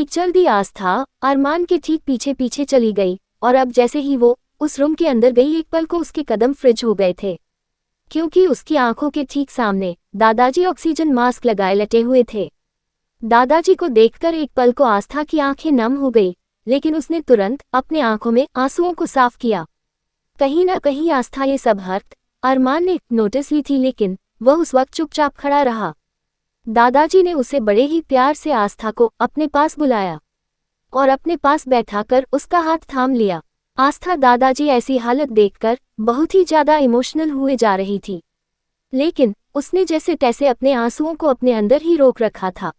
एक जल्दी आस्था अरमान के ठीक पीछे पीछे चली गई, और अब जैसे ही वो उस रूम के अंदर गई एक पल को उसके कदम फ्रिज हो गए थे, क्योंकि उसकी आंखों के ठीक सामने दादाजी ऑक्सीजन मास्क लगाए लेटे हुए थे। दादाजी को देखकर एक पल को आस्था की आंखें नम हो गई, लेकिन उसने तुरंत अपने आंखों में आंसुओं को साफ किया। कहीं ना कहीं आस्था ये सब हरकत अरमान ने नोटिस ली थी, लेकिन वह उस वक्त चुपचाप खड़ा रहा। दादाजी ने उसे बड़े ही प्यार से आस्था को अपने पास बुलाया और अपने पास बैठाकर उसका हाथ थाम लिया। आस्था दादाजी ऐसी हालत देखकर बहुत ही ज्यादा इमोशनल हुए जा रही थी, लेकिन उसने जैसे तैसे अपने आंसुओं को अपने अंदर ही रोक रखा था।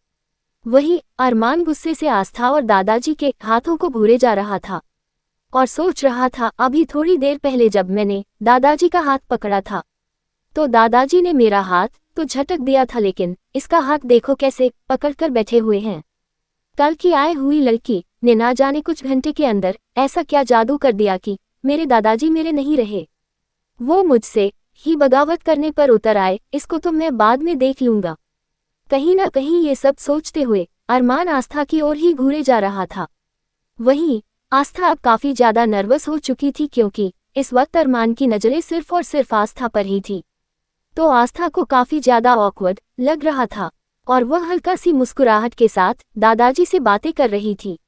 वही अरमान गुस्से से आस्था और दादाजी के हाथों को घूरे जा रहा था और सोच रहा था, अभी थोड़ी देर पहले जब मैंने दादाजी का हाथ पकड़ा था तो दादाजी ने मेरा हाथ तो झटक दिया था, लेकिन इसका हाथ देखो कैसे पकड़कर बैठे हुए हैं। कल की आई हुई लड़की ने ना जाने कुछ घंटे के अंदर ऐसा क्या जादू कर दिया कि मेरे दादाजी मेरे नहीं रहे। वो मुझसे ही बगावत करने पर उतर आए, इसको तो मैं बाद में देख लूंगा। कहीं ना कहीं ये सब सोचते हुए अरमान आस्था की ओर ही घूरे जा रहा था। वहीं आस्था अब काफी ज्यादा नर्वस हो चुकी थी, क्योंकि इस वक्त अरमान की नजरें सिर्फ और सिर्फ आस्था पर ही थी। तो आस्था को काफी ज्यादा ऑकवर्ड लग रहा था और वह हल्का सी मुस्कुराहट के साथ दादाजी से बातें कर रही थी।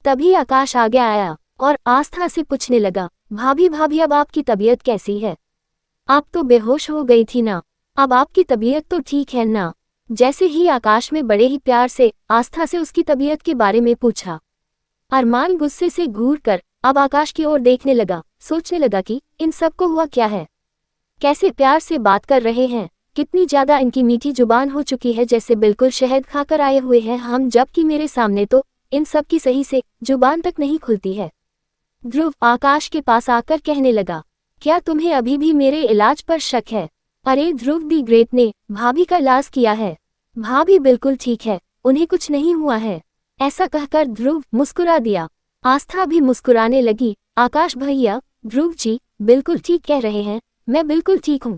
तभी आकाश आगे आया और आस्था से पूछने लगा, भाभी भाभी अब आपकी तबीयत कैसी है? आप तो बेहोश हो गई थी ना, अब आपकी तबीयत तो ठीक है ना? जैसे ही आकाश में बड़े ही प्यार से आस्था से उसकी तबीयत के बारे में पूछा, अरमान गुस्से से घूरकर अब आकाश की ओर देखने लगा, सोचने लगा कि इन सबको हुआ क्या है, कैसे प्यार से बात कर रहे हैं, कितनी ज्यादा इनकी मीठी जुबान हो चुकी है, जैसे बिल्कुल शहद खाकर आए हुए हैं हम, जबकि मेरे सामने तो इन सब की सही से जुबान तक नहीं खुलती है। ध्रुव आकाश के पास आकर कहने लगा, क्या तुम्हें अभी भी मेरे इलाज पर शक है? अरे ध्रुव दी ग्रेट ने भाभी का इलाज किया है, भाभी बिल्कुल ठीक है, उन्हें कुछ नहीं हुआ है। ऐसा कहकर ध्रुव मुस्कुरा दिया। आस्था भी मुस्कुराने लगी, आकाश भैया ध्रुव जी बिल्कुल ठीक कह रहे हैं, मैं बिल्कुल ठीक हूँ।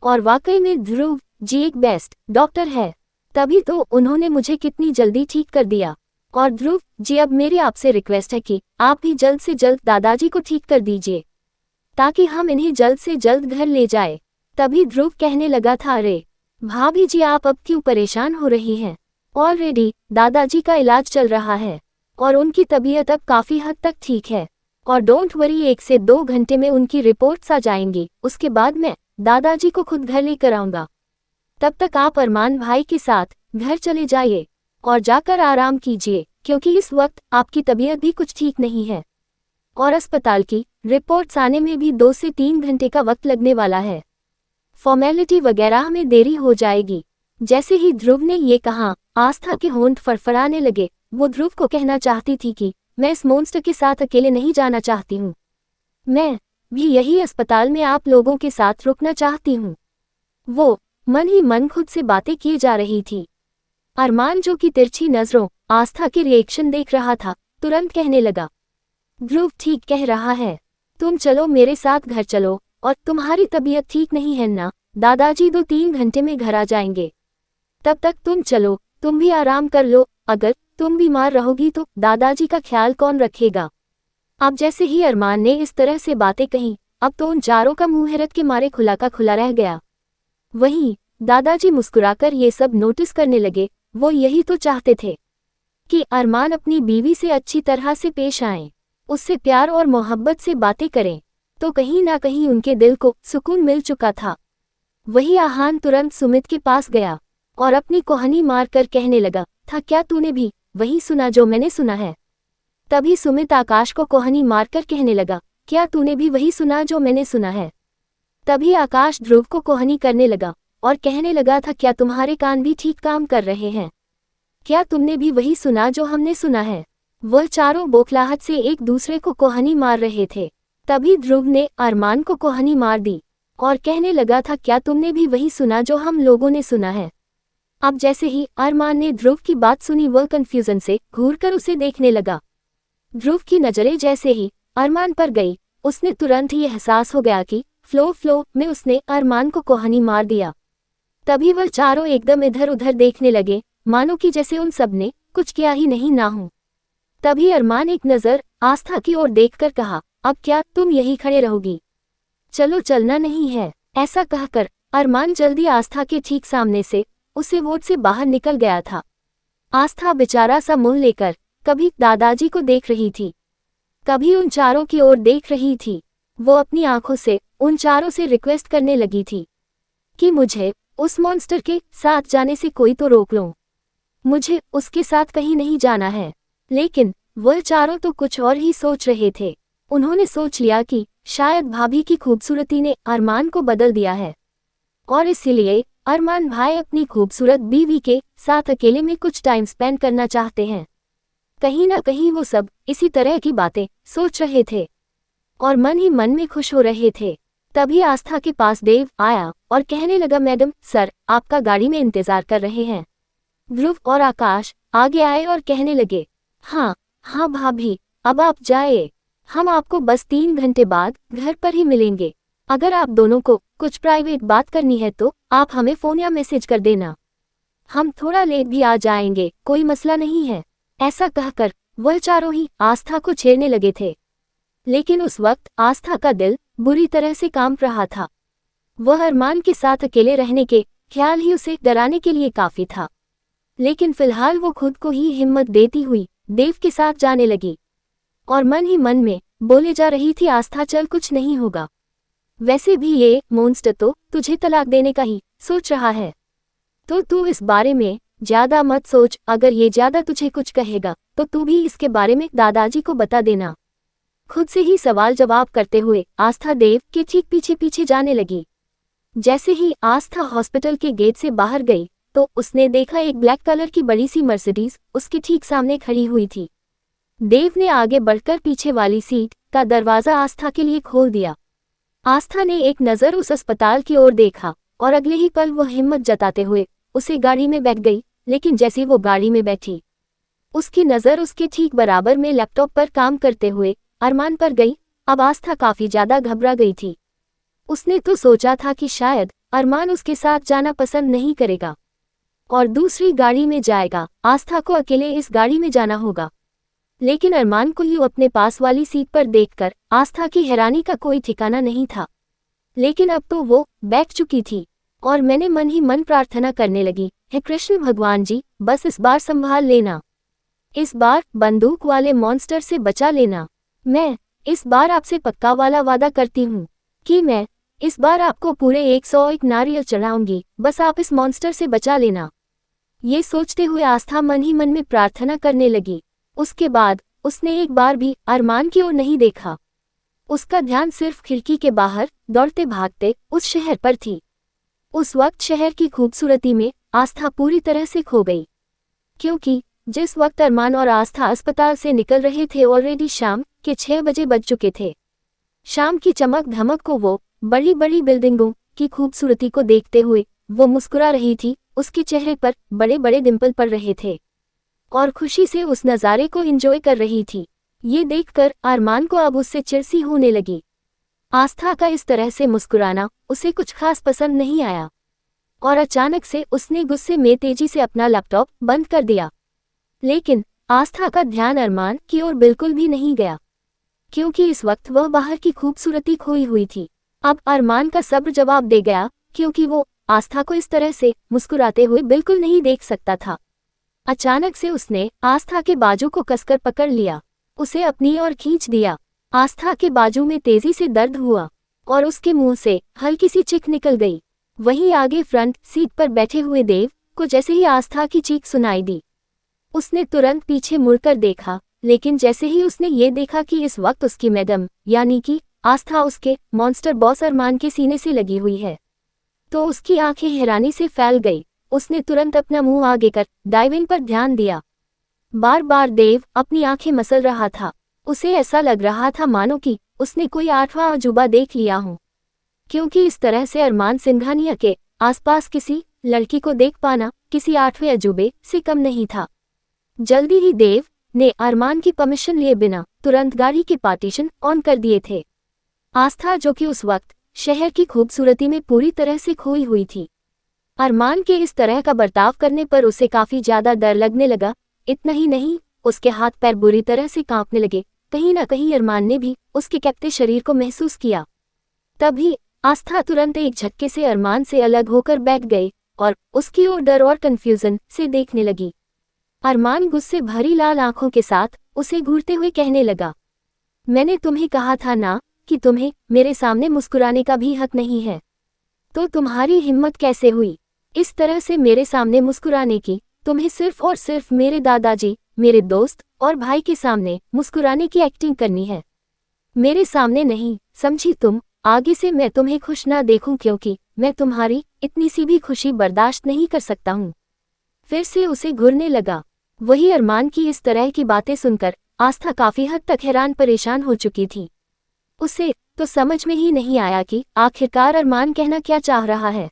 और वाकई में ध्रुव जी एक बेस्ट डॉक्टर है, तभी तो उन्होंने मुझे कितनी जल्दी ठीक कर दिया। और ध्रुव जी अब मेरी आपसे रिक्वेस्ट है कि आप भी जल्द से जल्द दादाजी को ठीक कर दीजिए, ताकि हम इन्हें जल्द से जल्द घर ले जाए। तभी ध्रुव कहने लगा था, अरे भाभी जी आप अब क्यों परेशान हो रही हैं? ऑलरेडी दादाजी का इलाज चल रहा है और उनकी तबीयत अब काफी हद तक ठीक है, और डोंट वरी 1 से 2 घंटे में उनकी रिपोर्ट्स आ जाएंगी, उसके बाद मैं दादाजी को खुद घर लेकर आऊंगा। तब तक आप अरमान भाई के साथ घर चले जाइए और जाकर आराम कीजिए, क्योंकि इस वक्त आपकी तबीयत भी कुछ ठीक नहीं है और अस्पताल की रिपोर्ट्स आने में भी 2 से 3 घंटे का वक्त लगने वाला है। फॉर्मेलिटी वगैरह में देरी हो जाएगी। जैसे ही ध्रुव ने ये कहा, आस्था के होंठ फड़फड़ाने लगे। वो ध्रुव को कहना चाहती थी कि मैं इस मोन्स्टर के साथ अकेले नहीं जाना चाहती हूँ, मैं भी यही अस्पताल में आप लोगों के साथ रुकना चाहती हूँ। वो मन ही मन खुद से बातें किए जा रही थी। अरमान जो कि तिरछी नजरों आस्था के रिएक्शन देख रहा था, तुरंत कहने लगा, ध्रुव ठीक कह रहा है, तुम चलो मेरे साथ घर चलो, और तुम्हारी तबीयत ठीक नहीं है ना, दादाजी 2-3 घंटे में घर आ जाएंगे, तब तक तुम चलो, तुम भी आराम कर लो, अगर तुम बीमार रहोगी तो दादाजी का ख्याल कौन रखेगा? अब जैसे ही अरमान ने इस तरह से बातें कहीं, अब तो उन चारों का मुंह हैरत के मारे खुला का खुला रह गया। वहीं दादाजी मुस्कुराकर ये सब नोटिस करने लगे। वो यही तो चाहते थे कि अरमान अपनी बीवी से अच्छी तरह से पेश आएं, उससे प्यार और मोहब्बत से बातें करें, तो कहीं ना कहीं उनके दिल को सुकून मिल चुका था। वही आहान तुरंत सुमित के पास गया और अपनी कोहनी मारकर कहने लगा था, क्या तूने भी वही सुना जो मैंने सुना है? तभी सुमित आकाश को कोहनी मारकर कहने लगा, क्या तूने भी वही सुना जो मैंने सुना है? तभी आकाश ध्रुव को कोहनी करने लगा और कहने लगा था, क्या तुम्हारे कान भी ठीक काम कर रहे हैं? क्या तुमने भी वही सुना जो हमने सुना है? वह चारों बौखलाहट से एक दूसरे को कोहनी मार रहे थे। तभी ध्रुव ने अरमान को कोहनी मार दी और कहने लगा था, क्या तुमने भी वही सुना जो हम लोगों ने सुना है? अब जैसे ही अरमान ने ध्रुव की बात सुनी, वह कंफ्यूजन से घूरकर उसे देखने लगा। ध्रुव की नजरें जैसे ही अरमान पर गई, उसने तुरंत ही एहसास हो गया कि फ्लो में उसने अरमान को कोहनी मार दिया। तभी वह चारों एकदम इधर उधर देखने लगे, मानो कि जैसे उन सब ने कुछ किया ही नहीं ना हूं। तभी अरमान एक नजर आस्था की ओर देखकर कहा, अब क्या तुम यही खड़े रहोगी? चलो चलना नहीं है। ऐसा कहकर अरमान जल्दी आस्था के ठीक सामने से उसे वोट से बाहर निकल गया था। आस्था बेचारा सा मुंह लेकर कभी दादाजी को देख रही थी, कभी उन चारों की ओर देख रही थी। वो अपनी आंखों से उन चारों से रिक्वेस्ट करने लगी थी कि मुझे उस मॉन्स्टर के साथ जाने से कोई तो रोक लो, मुझे उसके साथ कहीं नहीं जाना है। लेकिन वह चारों तो कुछ और ही सोच रहे थे। उन्होंने सोच लिया कि शायद भाभी की खूबसूरती ने अरमान को बदल दिया है और इसीलिए अरमान भाई अपनी खूबसूरत बीवी के साथ अकेले में कुछ टाइम स्पेंड करना चाहते हैं। कहीं ना कहीं वो सब इसी तरह की बातें सोच रहे थे और मन ही मन में खुश हो रहे थे। तभी आस्था के पास देव आया और कहने लगा, मैडम सर आपका गाड़ी में इंतजार कर रहे हैं। ध्रुव और आकाश आगे आए और कहने लगे, हाँ भाभी अब आप जाए, हम आपको बस 3 घंटे बाद घर पर ही मिलेंगे। अगर आप दोनों को कुछ प्राइवेट बात करनी है तो आप हमें फोन या मैसेज कर देना, हम थोड़ा लेट भी आ जाएंगे, कोई मसला नहीं है। ऐसा कहकर वह चारों ही आस्था को छेड़ने लगे थे। लेकिन उस वक्त आस्था का दिल बुरी तरह से कांप रहा था। वह अरमान के साथ अकेले रहने के ख्याल ही उसे डराने के लिए काफी था। लेकिन फिलहाल वो खुद को ही हिम्मत देती हुई देव के साथ जाने लगी और मन ही मन में बोले जा रही थी, आस्था चल कुछ नहीं होगा, वैसे भी ये मॉन्स्टर तो तुझे तलाक देने का ही सोच रहा है, तो तू इस बारे में ज्यादा मत सोच, अगर ये ज्यादा तुझे कुछ कहेगा तो तू भी इसके बारे में दादाजी को बता देना। खुद से ही सवाल जवाब करते हुए आस्था देव के ठीक पीछे पीछे जाने लगी। जैसे ही आस्था हॉस्पिटल के गेट से बाहर गई तो उसने देखा एक ब्लैक कलर की बड़ी सी मर्सिडीज उसके ठीक सामने खड़ी हुई थी। देव ने आगे बढ़कर पीछे वाली सीट का दरवाजा आस्था के लिए खोल दिया। आस्था ने एक नज़र उस अस्पताल की ओर देखा और अगले ही पल वह हिम्मत जताते हुए उसे गाड़ी में बैठ गई। लेकिन जैसे वो गाड़ी में बैठी उसकी नज़र उसके ठीक बराबर में लैपटॉप पर काम करते हुए अरमान पर गई। अब आस्था काफी ज्यादा घबरा गई थी। उसने तो सोचा था कि शायद अरमान उसके साथ जाना पसंद नहीं करेगा और दूसरी गाड़ी में जाएगा, आस्था को अकेले इस गाड़ी में जाना होगा। लेकिन अरमान को यूं अपने पास वाली सीट पर देखकर आस्था की हैरानी का कोई ठिकाना नहीं था। लेकिन अब तो वो बैठ चुकी थी और मैंने मन ही मन प्रार्थना करने लगी, हे कृष्ण भगवान जी, बस इस बार संभाल लेना, इस बार बंदूक वाले मॉन्स्टर से बचा लेना। मैं इस बार आपसे पक्का वाला वादा करती हूँ कि मैं इस बार आपको पूरे 101 नारियल चढ़ाऊंगी, बस आप इस मॉन्स्टर से बचा लेना। ये सोचते हुए आस्था मन ही मन में प्रार्थना करने लगी। उसके बाद उसने एक बार भी अरमान की ओर नहीं देखा। उसका ध्यान सिर्फ खिड़की के बाहर दौड़ते भागते उस शहर पर थी। उस वक्त शहर की खूबसूरती में आस्था पूरी तरह से खो गई, क्योंकि जिस वक्त अरमान और आस्था अस्पताल से निकल रहे थे ऑलरेडी शाम के 6 बजे बज चुके थे। शाम की चमक धमक को, वो बड़ी बड़ी बिल्डिंगों की खूबसूरती को देखते हुए वो मुस्कुरा रही थी। उसके चेहरे पर बड़े बड़े डिंपल पड़ रहे थे और खुशी से उस नज़ारे को एंजॉय कर रही थी। ये देखकर अरमान को अब उससे चिढ़ होने लगी। आस्था का इस तरह से मुस्कुराना उसे कुछ खास पसंद नहीं आया और अचानक से उसने गुस्से में तेजी से अपना लैपटॉप बंद कर दिया। लेकिन आस्था का ध्यान अरमान की ओर बिल्कुल भी नहीं गया, क्योंकि इस वक्त वह बाहर की खूबसूरती खोई हुई थी। अब अरमान का सब्र जवाब दे गया, क्योंकि वो आस्था को इस तरह से मुस्कुराते हुए बिल्कुल नहीं देख सकता था। अचानक से उसने आस्था के बाजू को कसकर पकड़ लिया, उसे अपनी ओर खींच दिया। आस्था के बाजू में तेजी से दर्द हुआ और उसके मुंह से हल्की सी चीख निकल गई। वहीं आगे फ्रंट सीट पर बैठे हुए देव को जैसे ही आस्था की चीख सुनाई दी, उसने तुरंत पीछे मुड़कर देखा। लेकिन जैसे ही उसने ये देखा कि इस वक्त उसकी मैडम यानी कि आस्था उसके मॉन्स्टर बॉस अरमान के सीने से लगी हुई है, तो उसकी आंखें हैरानी से फैल गई। उसने तुरंत अपना मुंह आगे कर डाइविंग पर ध्यान दिया। बार बार देव अपनी आंखें मसल रहा था। उसे ऐसा लग रहा था मानो कि उसने कोई 8वां अजूबा देख लिया हो, क्योंकि इस तरह से अरमान सिंघानिया के आसपास किसी लड़की को देख पाना किसी 8वें अजूबे से कम नहीं था। जल्दी ही देव ने अरमान की परमिशन लिए बिना तुरंत गाड़ी के पार्टीशन ऑन कर दिए थे। आस्था, जो कि उस वक्त शहर की खूबसूरती में पूरी तरह से खोई हुई थी, अरमान के इस तरह का बर्ताव करने पर उसे काफी ज्यादा डर लगने लगा इतना ही नहीं, उसके हाथ पैर बुरी तरह से कांपने लगे। कहीं ना कहीं अरमान ने भी उसके कांपते शरीर को महसूस किया। तभी आस्था तुरंत एक झटके से अरमान से अलग होकर बैठ गई और उसकी ओर डर और कंफ्यूजन से देखने लगी। अरमान गुस्से भरी लाल आंखों के साथ उसे घूरते हुए कहने लगा, मैंने तुम्हें कहा था ना कि तुम्हें मेरे सामने मुस्कुराने का भी हक नहीं है। तो तुम्हारी हिम्मत कैसे हुई इस तरह से मेरे सामने मुस्कुराने की? तुम्हें सिर्फ और सिर्फ मेरे दादाजी, मेरे दोस्त और भाई के सामने मुस्कुराने की एक्टिंग करनी है, मेरे सामने नहीं, समझी तुम? आगे से मैं तुम्हें खुश ना देखूं, क्योंकि मैं तुम्हारी इतनी सी भी खुशी बर्दाश्त नहीं कर सकता हूं। फिर से उसे घूरने लगा। वही अरमान की इस तरह की बातें सुनकर आस्था काफी हद तक हैरान परेशान हो चुकी थी। उसे तो समझ में ही नहीं आया कि आखिरकार अरमान कहना क्या चाह रहा है।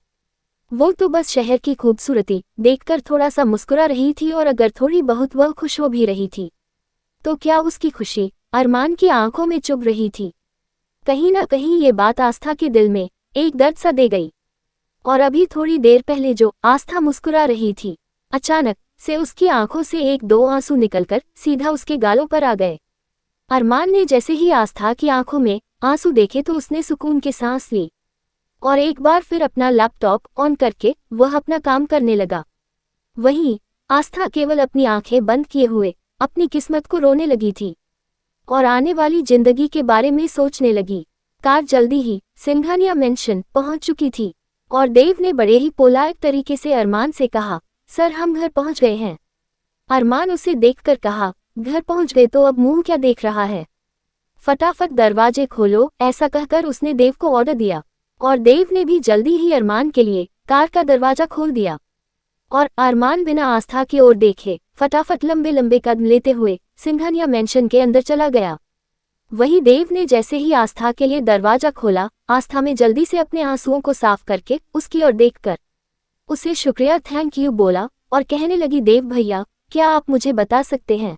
वो तो बस शहर की खूबसूरती देखकर थोड़ा सा मुस्कुरा रही थी, और अगर थोड़ी बहुत वह खुश हो भी रही थी तो क्या उसकी खुशी अरमान की आंखों में चुभ रही थी? कहीं ना कहीं ये बात आस्था के दिल में एक दर्द सा दे गई। और अभी थोड़ी देर पहले जो आस्था मुस्कुरा रही थी, अचानक से उसकी आंखों से एक दो आंसू निकलकर सीधा उसके गालों पर आ गए। अरमान ने जैसे ही आस्था की आंखों में आंसू देखे तो उसने सुकून की सांस ली और एक बार फिर अपना लैपटॉप ऑन करके वह अपना काम करने लगा। वहीं आस्था केवल अपनी आंखें बंद किए हुए अपनी किस्मत को रोने लगी थी और आने वाली जिंदगी के बारे में सोचने लगी। कार जल्दी ही सिंघानिया मेंशन पहुंच चुकी थी और देव ने बड़े ही पोलाइट तरीके से अरमान से कहा, सर हम घर पहुंच गए हैं। अरमान उसे देखकर कहा, घर पहुंच गए तो अब मुंह क्या देख रहा है, फटाफट दरवाजे खोलो, ऐसा कहकर उसने देव को ऑर्डर दिया और देव ने भी जल्दी ही अरमान के लिए कार का दरवाजा खोल दिया और अरमान बिना आस्था की ओर देखे फटाफट लंबे लंबे कदम लेते हुए सिंघानिया मेंशन के अंदर चला गया। वही देव ने जैसे ही आस्था के लिए दरवाजा खोला, आस्था में जल्दी से अपने आंसुओं को साफ करके उसकी ओर देखकर उसे शुक्रिया थैंक यू बोला और कहने लगी, देव भैया क्या आप मुझे बता सकते हैं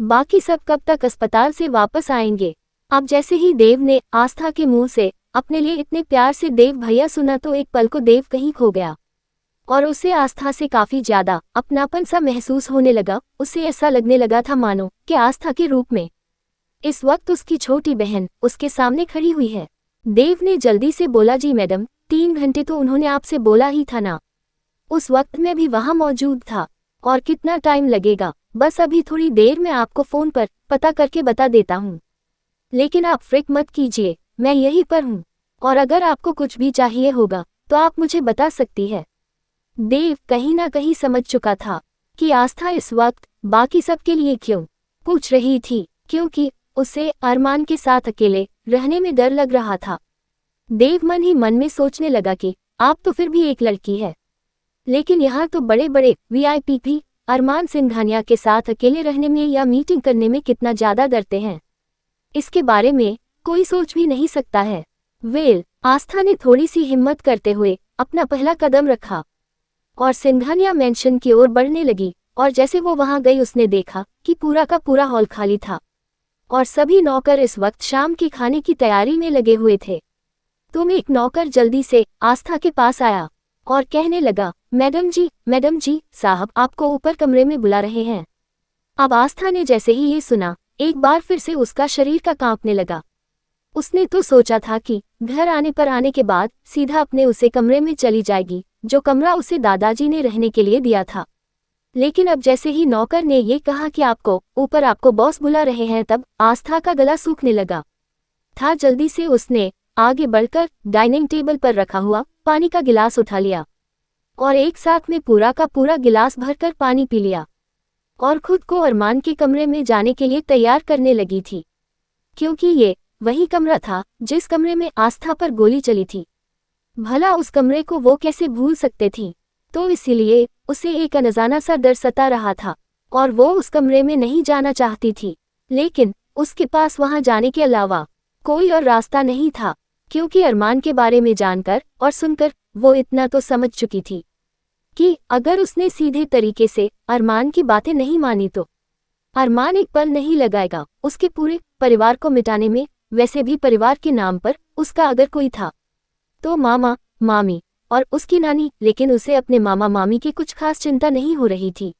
बाकी सब कब तक अस्पताल से वापस आएंगे? अब जैसे ही देव ने आस्था के मुंह से अपने लिए इतने प्यार से देव भैया सुना तो एक पल को देव कहीं खो गया और उसे आस्था से काफी ज्यादा अपनापन सा महसूस होने लगा। उसे ऐसा लगने लगा था मानो कि आस्था के रूप में इस वक्त उसकी छोटी बहन उसके सामने खड़ी हुई है। देव ने जल्दी से बोला, जी मैडम, 3 घंटे तो उन्होंने आपसे बोला ही था ना, उस वक्त मैं भी वहां मौजूद था। और कितना टाइम लगेगा? बस अभी थोड़ी देर में आपको फोन पर पता करके बता देता हूँ, लेकिन आप फिक्र मत कीजिए, मैं यहीं पर हूँ और अगर आपको कुछ भी चाहिए होगा तो आप मुझे बता सकती है। देव कहीं ना कहीं समझ चुका था कि आस्था इस वक्त बाकी सबके लिए क्यों पूछ रही थी, क्योंकि उसे अरमान के साथ अकेले रहने में डर लग रहा था। देव मन ही मन में सोचने लगा कि आप तो फिर भी एक लड़की है, लेकिन यहाँ तो बड़े बड़े वीआईपी भी अरमान सिंघानिया के साथ अकेले रहने में या मीटिंग करने में कितना ज्यादा डरते हैं, इसके बारे में कोई सोच भी नहीं सकता है। वेल, आस्था ने थोड़ी सी हिम्मत करते हुए अपना पहला कदम रखा और सिंघानिया मेंशन की ओर बढ़ने लगी और जैसे वो वहां गई उसने देखा कि पूरा का पूरा हॉल खाली था और सभी नौकर इस वक्त शाम के खाने की तैयारी में लगे हुए थे। तुम एक नौकर जल्दी से आस्था के पास आया और कहने लगा, मैडम जी साहब आपको ऊपर कमरे में बुला रहे हैं। अब आस्था ने जैसे ही ये सुना एक बार फिर से उसका शरीर का कांपने लगा। उसने तो सोचा था कि घर आने के बाद सीधा अपने उसे कमरे में चली जाएगी, जो कमरा उसे दादाजी ने रहने के लिए दिया था। लेकिन अब जैसे ही नौकर ने ये कहा कि आपको बॉस बुला रहे हैं, तब आस्था का गला सूखने लगा था। जल्दी से उसने आगे बढ़कर डाइनिंग टेबल पर रखा हुआ पानी का गिलास उठा लिया और एक साथ में पूरा का पूरा गिलास भरकर पानी पी लिया और खुद को अरमान के कमरे में जाने के लिए तैयार करने लगी थी, क्योंकि ये वही कमरा था जिस कमरे में आस्था पर गोली चली थी। भला उस कमरे को वो कैसे भूल सकते थी? तो इसीलिए उसे एक अनजाना सा डर सता रहा था और वो उस कमरे में नहीं जाना चाहती थी, लेकिन उसके पास वहां जाने के अलावा कोई और रास्ता नहीं था, क्योंकि अरमान के बारे में जानकर और सुनकर वो इतना तो समझ चुकी थी कि अगर उसने सीधे तरीके से अरमान की बातें नहीं मानी तो अरमान एक पल नहीं लगाएगा उसके पूरे परिवार को मिटाने में। वैसे भी परिवार के नाम पर उसका अगर कोई था तो मामा, मामी और उसकी नानी, लेकिन उसे अपने मामा मामी की कुछ खास चिंता नहीं हो रही थी।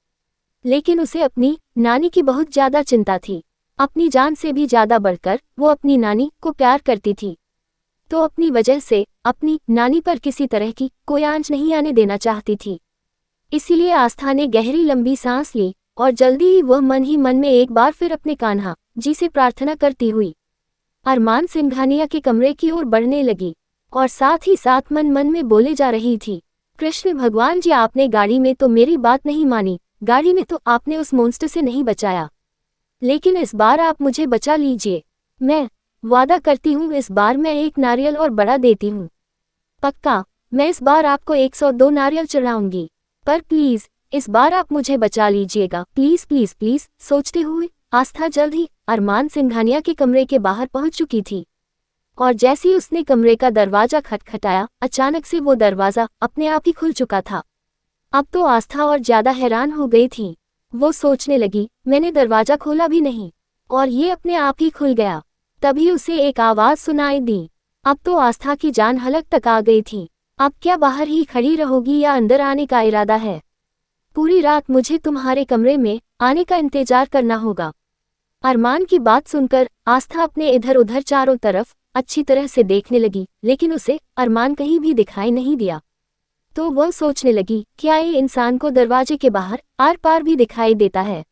लेकिन उसे अपनी नानी की बहुत ज्यादा चिंता थी। अपनी जान से भी ज्यादा बढ़कर वो अपनी नानी को प्यार करती थी। तो अपनी वजह से अपनी नानी पर किसी तरह की कोई आंच नहीं आने देना चाहती थी। इसीलिए आस्था ने गहरी लंबी सांस ली और जल्दी ही मन में एक बार फिर अपने कान्हा जी से प्रार्थना करती हुई अरमान सिंघानिया के कमरे की ओर बढ़ने लगी और साथ ही साथ मन मन में बोले जा रही थी, कृष्ण भगवान जी, आपने गाड़ी में तो मेरी बात नहीं मानी, गाड़ी में तो आपने उस मोन्स्टर से नहीं बचाया, लेकिन इस बार आप मुझे बचा लीजिए। मैं वादा करती हूँ इस बार मैं एक नारियल और बड़ा देती हूँ। पक्का, मैं इस बार आपको 102 नारियल चढ़ाऊंगी, पर प्लीज इस बार आप मुझे बचा लीजिएगा, प्लीज प्लीज प्लीज। सोचते हुए आस्था जल्द ही अरमान सिंघानिया के कमरे के बाहर पहुंच चुकी थी और जैसे ही उसने कमरे का दरवाजा खटखटाया, अचानक से वो दरवाजा अपने आप ही खुल चुका था। अब तो आस्था और ज्यादा हैरान हो गई थी। वो सोचने लगी, मैंने दरवाजा खोला भी नहीं और ये अपने आप ही खुल गया। तभी उसे एक आवाज सुनाई दी। अब तो आस्था की जान हलक तक आ गई थी। अब क्या बाहर ही खड़ी रहोगी या अंदर आने का इरादा है? पूरी रात मुझे तुम्हारे कमरे में आने का इंतजार करना होगा। अरमान की बात सुनकर आस्था अपने इधर उधर चारों तरफ अच्छी तरह से देखने लगी, लेकिन उसे अरमान कहीं भी दिखाई नहीं दिया। तो वह सोचने लगी, क्या ये इंसान को दरवाजे के बाहर आर पार भी दिखाई देता है?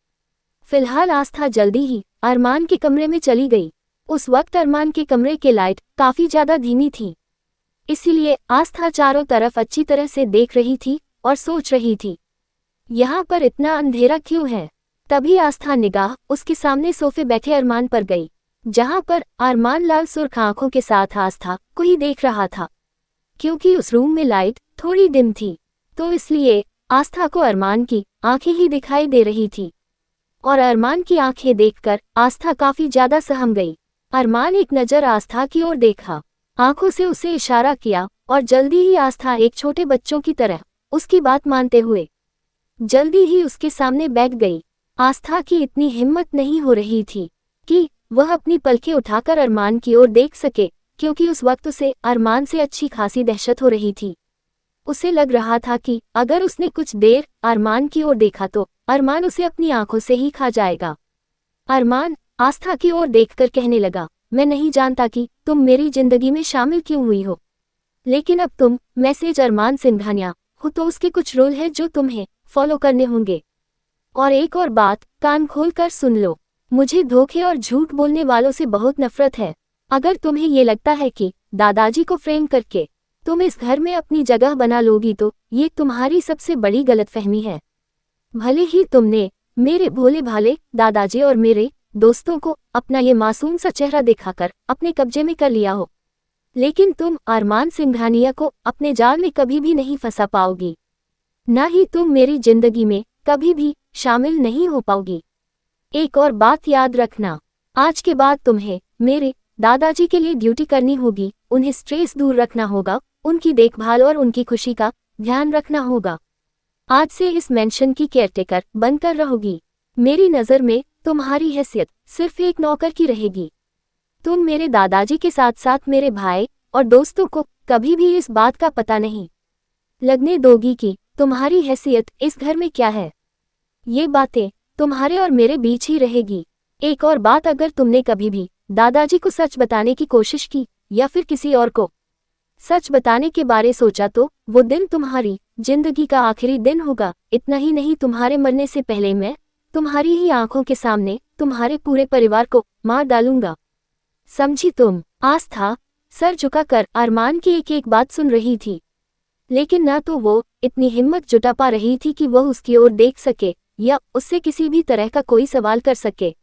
फिलहाल आस्था जल्दी ही अरमान के कमरे में चली गई। उस वक्त अरमान के कमरे की लाइट काफी ज्यादा धीमी थी, इसीलिए आस्था चारों तरफ अच्छी तरह से देख रही थी और सोच रही थी, यहाँ पर इतना अंधेरा क्यों है? तभी आस्था निगाह उसके सामने सोफे बैठे अरमान पर गई, जहाँ पर अरमान लाल सुर्ख आंखों के साथ आस्था को ही देख रहा था। क्योंकि उस रूम में लाइट थोड़ी डिम थी, तो इसलिए आस्था को अरमान की आंखें ही दिखाई दे रही थी और अरमान की आंखें देखकर आस्था काफी ज्यादा सहम गई। अरमान एक नजर आस्था की ओर देखा, आंखों से उसे इशारा किया और जल्दी ही आस्था एक छोटे बच्चों की तरह उसकी बात मानते हुए जल्दी ही उसके सामने बैठ गई। आस्था की इतनी हिम्मत नहीं हो रही थी कि वह अपनी पलकें उठाकर अरमान की ओर देख सके, क्योंकि उस वक्त उसे अरमान से अच्छी खासी दहशत हो रही थी। उसे लग रहा था कि अगर उसने कुछ देर अरमान की ओर देखा तो अरमान उसे अपनी आंखों से ही खा जाएगा। अरमान आस्था की ओर देखकर कहने लगा, मैं नहीं जानता कि तुम मेरी जिंदगी में शामिल क्यों हुई हो, लेकिन अब तुम मैसेज अरमान सिंघानिया हो तो उसके कुछ रूल है जो तुम्हें फॉलो करने होंगे। और एक और बात कान खोल कर सुन लो, मुझे धोखे और झूठ बोलने वालों से बहुत नफरत है। अगर तुम्हें ये लगता है कि दादाजी को फ्रेम करके तुम इस घर में अपनी जगह बना लोगी तो ये तुम्हारी सबसे बड़ी गलतफहमी है। भले ही तुमने मेरे भोले भाले दादाजी और मेरे दोस्तों को अपना ये मासूम सा चेहरा दिखाकर अपने कब्जे में कर लिया हो, लेकिन तुम अरमान सिंघानिया को अपने जाल में कभी भी नहीं फंसा पाओगी, ना ही तुम मेरी जिंदगी में कभी भी शामिल नहीं हो पाओगी। एक और बात याद रखना, आज के बाद तुम्हें मेरे दादाजी के लिए ड्यूटी करनी होगी, उन्हें स्ट्रेस दूर रखना होगा, उनकी देखभाल और उनकी खुशी का ध्यान रखना होगा। आज से इस मेंशन की केयरटेकर बनकर रहोगी। मेरी नज़र में तुम्हारी हैसियत सिर्फ एक नौकर की रहेगी। तुम मेरे दादाजी के साथ साथ मेरे भाई और दोस्तों को कभी भी इस बात का पता नहीं लगने दोगी कि तुम्हारी हैसियत इस घर में क्या है। ये बातें तुम्हारे और मेरे बीच ही रहेगी। एक और बात, अगर तुमने कभी भी दादाजी को सच बताने की कोशिश की या फिर किसी और को सच बताने के बारे सोचा तो वो दिन तुम्हारी जिंदगी का आखिरी दिन होगा। इतना ही नहीं, तुम्हारे मरने से पहले मैं तुम्हारी ही आंखों के सामने तुम्हारे पूरे परिवार को मार डालूंगा, समझी तुम? आस्था सर झुकाकर अरमान की एक एक बात सुन रही थी, लेकिन न तो वो इतनी हिम्मत जुटा पा रही थी कि वह उसकी ओर देख सके या उससे किसी भी तरह का कोई सवाल कर सके।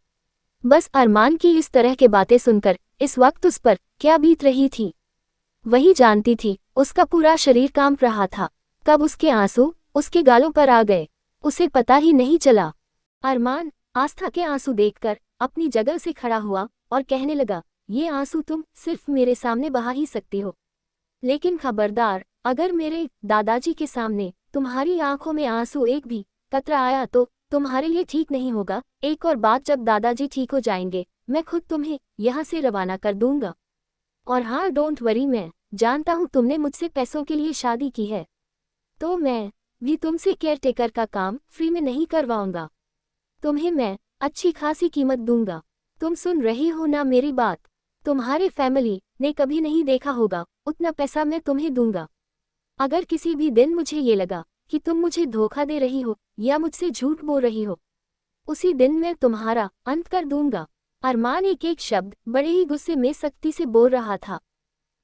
बस अरमान की इस तरह के बातें सुनकर इस वक्त उस पर क्या बीत रही थी वही जानती थी। उसका पूरा शरीर कांप रहा था। कब उसके आंसू उसके गालों पर आ गए उसे पता ही नहीं चला। अरमान आस्था के आंसू देखकर अपनी जगह से खड़ा हुआ और कहने लगा, ये आंसू तुम सिर्फ मेरे सामने बहा ही सकती हो, लेकिन खबरदार, अगर मेरे दादाजी के सामने तुम्हारी आंखों में आंसू एक भी कतरा आया तो तुम्हारे लिए ठीक नहीं होगा। एक और बात, जब दादाजी ठीक हो जाएंगे मैं खुद तुम्हें यहाँ से रवाना कर दूंगा। और हाँ, डोंट वरी, मैं जानता हूँ तुमने मुझसे पैसों के लिए शादी की है, तो मैं भी तुमसे केयरटेकर का काम फ्री में नहीं करवाऊंगा। तुम्हें मैं अच्छी खासी कीमत दूंगा। तुम सुन रही हो ना मेरी बात? तुम्हारे फैमिली ने कभी नहीं देखा होगा उतना पैसा मैं तुम्हें दूंगा। अगर किसी भी दिन मुझे ये लगा कि तुम मुझे धोखा दे रही हो या मुझसे झूठ बोल रही हो, उसी दिन मैं तुम्हारा अंत कर दूंगा। अरमान एक एक शब्द बड़े ही गुस्से में सख्ती से बोल रहा था,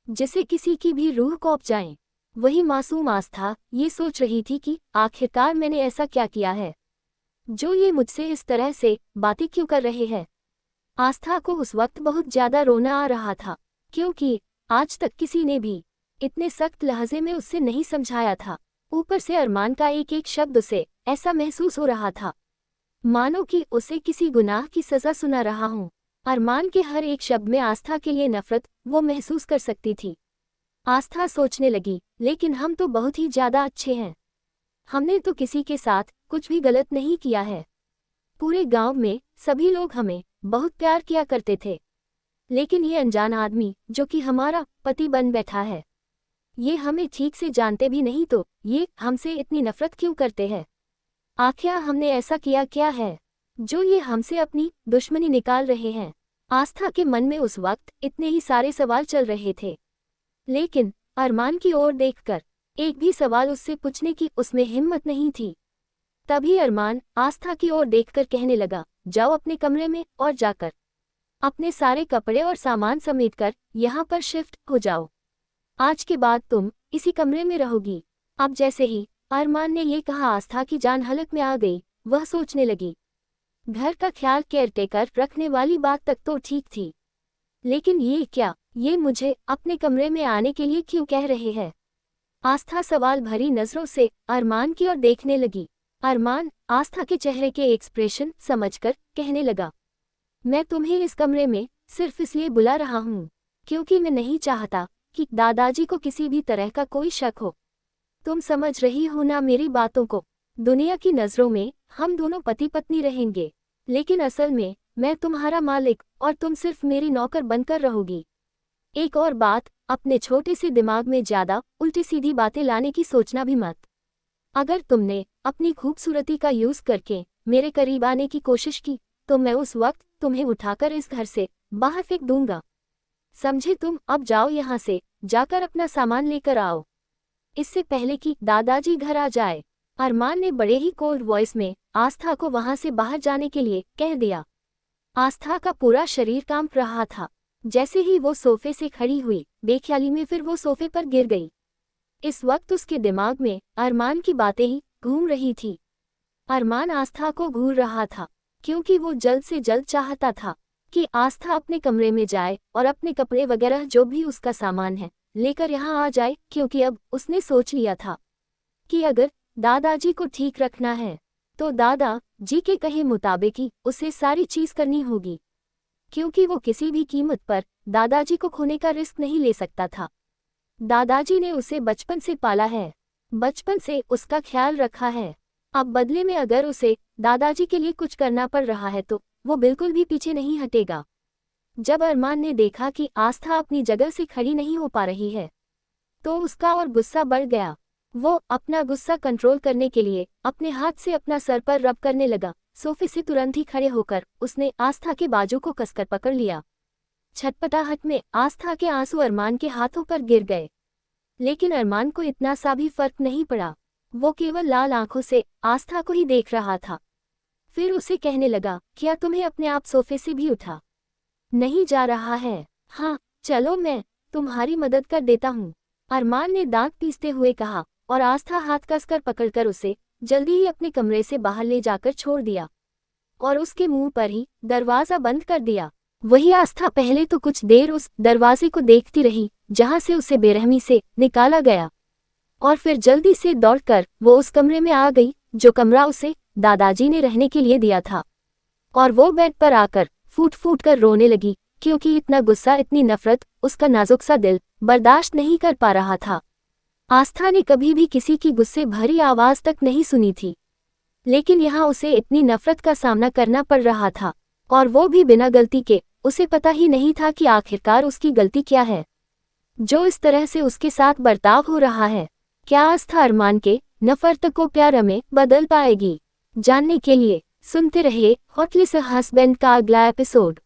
जिसे किसी की भी रूह कौंप जाए। वही मासूम आस्था ये सोच रही थी कि आखिरकार मैंने ऐसा क्या किया है जो ये मुझसे इस तरह से बातें क्यों कर रहे हैं। आस्था को उस वक्त बहुत ज्यादा रोना आ रहा था, क्योंकि आज तक किसी ने भी इतने सख्त लहजे में उससे नहीं समझाया था। ऊपर से अरमान का एक एक शब्द उसे ऐसा महसूस हो रहा था मानो कि उसे किसी गुनाह की सजा सुना रहा हूं। अरमान के हर एक शब्द में आस्था के लिए नफरत वो महसूस कर सकती थी। आस्था सोचने लगी, लेकिन हम तो बहुत ही ज्यादा अच्छे हैं। हमने तो किसी के साथ कुछ भी गलत नहीं किया है। पूरे गांव में सभी लोग हमें बहुत प्यार किया करते थे, लेकिन ये अनजान आदमी जो कि हमारा पति बन बैठा है, ये हमें ठीक से जानते भी नहीं तो ये हमसे इतनी नफरत क्यों करते हैं? आखिर हमने ऐसा किया क्या है जो ये हमसे अपनी दुश्मनी निकाल रहे हैं? आस्था के मन में उस वक्त इतने ही सारे सवाल चल रहे थे, लेकिन अरमान की ओर देखकर एक भी सवाल उससे पूछने की उसमें हिम्मत नहीं थी। तभी अरमान आस्था की ओर देखकर कहने लगा, जाओ अपने कमरे में और जाकर अपने सारे कपड़े और सामान समेटकर यहाँ पर शिफ्ट हो जाओ। आज के बाद तुम इसी कमरे में रहोगी। अब जैसे ही अरमान ने ये कहा, आस्था की जान हलक में आ गई। वह सोचने लगी, घर का ख्याल केयरटेकर रखने वाली बात तक तो ठीक थी, लेकिन ये क्या, ये मुझे अपने कमरे में आने के लिए क्यों कह रहे हैं? आस्था सवाल भरी नजरों से अरमान की ओर देखने लगी। अरमान आस्था के चेहरे के एक्सप्रेशन समझकर कहने लगा, मैं तुम्हें इस कमरे में सिर्फ इसलिए बुला रहा हूँ क्योंकि मैं नहीं चाहता कि दादाजी को किसी भी तरह का कोई शक हो। तुम समझ रही हो ना मेरी बातों को? दुनिया की नज़रों में हम दोनों पति पत्नी रहेंगे, लेकिन असल में मैं तुम्हारा मालिक और तुम सिर्फ मेरी नौकर बनकर रहोगी। एक और बात, अपने छोटे से दिमाग में ज्यादा उल्टी सीधी बातें लाने की सोचना भी मत। अगर तुमने अपनी खूबसूरती का यूज करके मेरे करीब आने की कोशिश की तो मैं उस वक्त तुम्हें उठाकर इस घर से बाहर फेंक दूंगा। समझे तुम? अब जाओ यहाँ से, जाकर अपना सामान लेकर आओ, इससे पहले कि दादाजी घर आ जाए। अरमान ने बड़े ही कोल्ड वॉइस में आस्था को वहां से बाहर जाने के लिए कह दिया। आस्था का पूरा शरीर कांप रहा था। जैसे ही वो सोफे से खड़ी हुई, बेख्याली में फिर वो सोफे पर गिर गई। इस वक्त उसके दिमाग में अरमान की बातें ही घूम रही थी। अरमान आस्था को घूर रहा था, क्योंकि वो जल्द से जल्द चाहता था कि आस्था अपने कमरे में जाए और अपने कपड़े वगैरह जो भी उसका सामान है लेकर यहाँ आ जाए, क्योंकि अब उसने सोच लिया था कि अगर दादाजी को ठीक रखना है तो दादा जी के कहे मुताबिक ही उसे सारी चीज करनी होगी, क्योंकि वो किसी भी कीमत पर दादाजी को खोने का रिस्क नहीं ले सकता था। दादाजी ने उसे बचपन से पाला है, बचपन से उसका ख्याल रखा है। अब बदले में अगर उसे दादाजी के लिए कुछ करना पड़ रहा है तो वो बिल्कुल भी पीछे नहीं हटेगा। जब अरमान ने देखा कि आस्था अपनी जगह से खड़ी नहीं हो पा रही है तो उसका और गुस्सा बढ़ गया। वो अपना गुस्सा कंट्रोल करने के लिए अपने हाथ से अपना सर पर रब करने लगा। सोफे से तुरंत ही खड़े होकर उसने आस्था के बाजू को कसकर पकड़ लिया। छटपटाहट में आस्था के आंसू अरमान के हाथों पर गिर गए, लेकिन अरमान को इतना सा भी फर्क नहीं पड़ा। वो केवल लाल आंखों से आस्था को ही देख रहा था। फिर उसे कहने लगा, क्या तुम्हें अपने आप सोफे से भी उठा नहीं जा रहा है? हाँ चलो मैं तुम्हारी मदद कर देता हूँ, अरमान ने दांत पीसते हुए कहा, और आस्था हाथ कसकर पकड़कर उसे जल्दी ही अपने कमरे से बाहर ले जाकर छोड़ दिया और उसके मुंह पर ही दरवाजा बंद कर दिया। वही आस्था पहले तो कुछ देर उस दरवाजे को देखती रही जहां से उसे बेरहमी से निकाला गया, और फिर जल्दी से दौड़कर वो उस कमरे में आ गई जो कमरा उसे दादाजी ने रहने के लिए दिया था। और वो बेड पर आकर फूट फूट कर रोने लगी, क्योंकि इतना गुस्सा, इतनी नफरत उसका नाजुक सा दिल बर्दाश्त नहीं कर पा रहा था। आस्था ने कभी भी किसी की गुस्से भरी आवाज तक नहीं सुनी थी, लेकिन यहाँ उसे इतनी नफरत का सामना करना पड़ रहा था, और वो भी बिना गलती के। उसे पता ही नहीं था कि आखिरकार उसकी गलती क्या है जो इस तरह से उसके साथ बर्ताव हो रहा है। क्या आस्था अरमान के नफरत को प्यार में बदल पाएगी? जानने के लिए सुनते रहिए हॉटलिस्ट हस्बैंड का अगला एपिसोड।